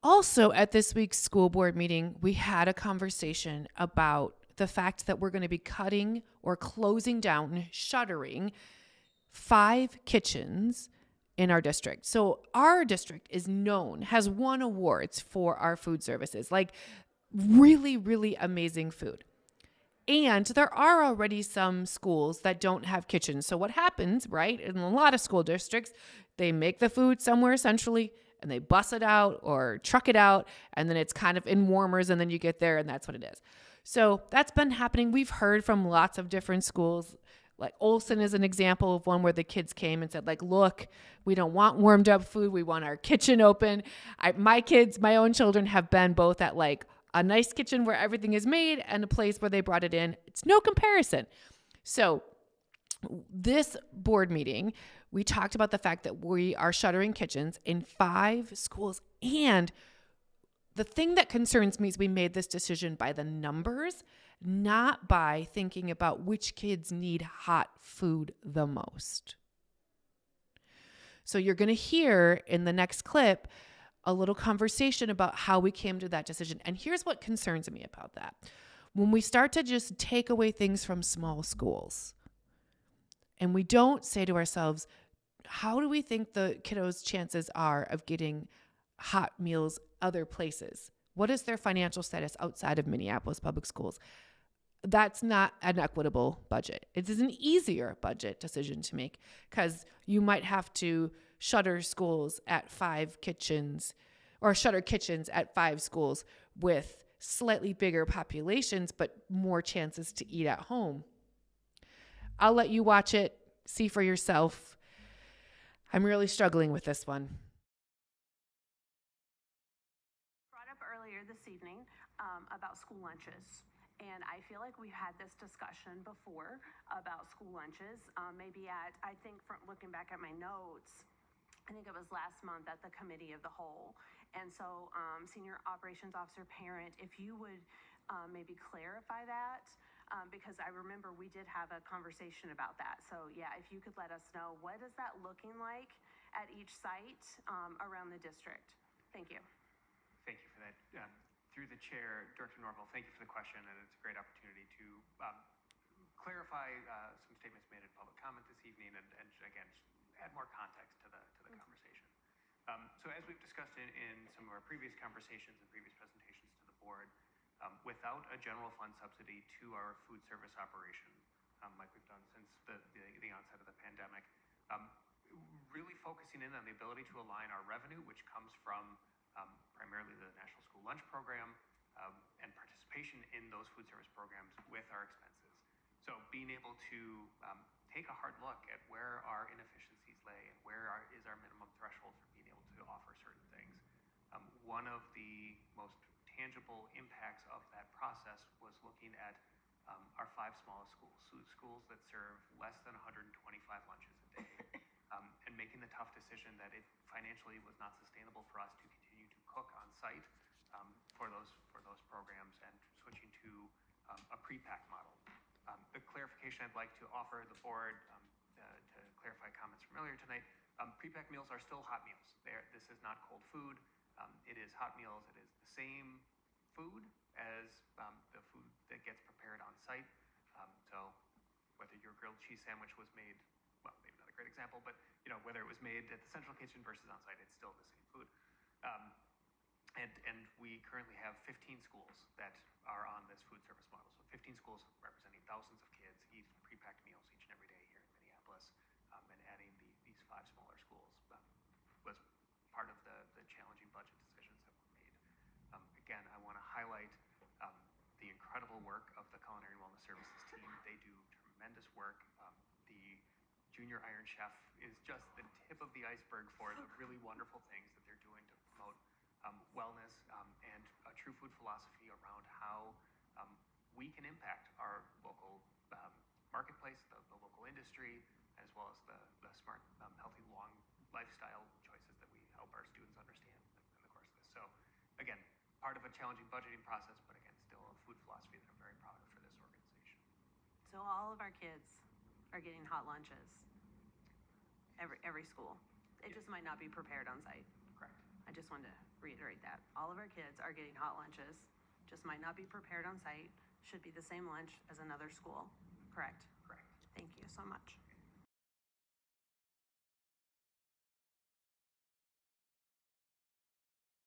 Also, at this week's school board meeting, we had a conversation about the fact that we're going to be cutting or closing down, shuttering 5 kitchens in our district. So our district is known, has won awards for our food services, like really, really amazing food. And there are already some schools that don't have kitchens. So what happens, right, in a lot of school districts, they make the food somewhere centrally and they bus it out or truck it out, and then it's kind of in warmers, and then you get there and that's what it is. So that's been happening. We've heard from lots of different schools. Like Olson is an example of one where the kids came and said, like, look, we don't want warmed up food. We want our kitchen open. My own children have been both at like a nice kitchen where everything is made and a place where they brought it in. It's no comparison. So this board meeting, we talked about the fact that we are shuttering kitchens in 5 schools. And the thing that concerns me is we made this decision by the numbers, not by thinking about which kids need hot food the most. So you're going to hear in the next clip a little conversation about how we came to that decision. And here's what concerns me about that. When we start to just take away things from small schools and we don't say to ourselves, how do we think the kiddos' chances are of getting hot meals other places? What is their financial status outside of Minneapolis public schools? That's not an equitable budget. It is an easier budget decision to make because you might have to shutter schools at 5 kitchens or shutter kitchens at 5 schools with slightly bigger populations, but more chances to eat at home. I'll let you watch it, see for yourself. I'm really struggling with this one. Brought up earlier this evening about school lunches. And I feel like we've had this discussion before about school lunches, I think from looking back at my notes, I think it was last month at the committee of the whole. And so Senior Operations Officer Parent, if you would maybe clarify that, because I remember we did have a conversation about that. So yeah, if you could let us know, what is that looking like at each site around the district? Thank you. Thank you for that. Through the chair, Director Norville, thank you for the question, and it's a great opportunity to clarify some statements made in public comment this evening, and again, add more context to the conversation. So as we've discussed in some of our previous conversations and previous presentations to the board, without a general fund subsidy to our food service operation, like we've done since the onset of the pandemic, really focusing in on the ability to align our revenue, which comes from primarily the National School Lunch Program and participation in those food service programs with our expenses. So being able to take a hard look at where our inefficiencies lay and where is our minimum threshold for being able to offer certain things. One of the most tangible impacts of that process was looking at our 5 smallest schools that serve less than 125 lunches a day, and making the tough decision that it financially was not sustainable for us to continue to cook on site for those programs, and switching to a pre-pack model. The clarification I'd like to offer the board to clarify comments from earlier tonight, pre-pack meals are still hot meals. This is not cold food. It is hot meals. It is the same food as the food that gets prepared on site. So whether your grilled cheese sandwich was made, well, maybe not a great example, but whether it was made at the central kitchen versus on site, it's still the same food. And we currently have 15 schools that are on this food service model. So 15 schools representing thousands of kids eat pre-packed meals each and every day here in Minneapolis, and adding these 5 smaller schools was part of the challenging budget decisions that were made. Again, I want to highlight the incredible work of the Culinary Wellness Services team. They do tremendous work. The Junior Iron Chef is just the tip of the iceberg for the really wonderful things that they're doing to promote wellness and a true food philosophy around how we can impact our local marketplace, the local industry, as well as the smart, healthy, long lifestyle choices that we help our students understand in the course of this. So again, part of a challenging budgeting process, but again, still a food philosophy that I'm very proud of for this organization. So all of our kids are getting hot lunches every school. It just might not be prepared on site. Correct. I just wanted to reiterate that. All of our kids are getting hot lunches, just might not be prepared on site, should be the same lunch as another school, correct? Correct. Thank you so much.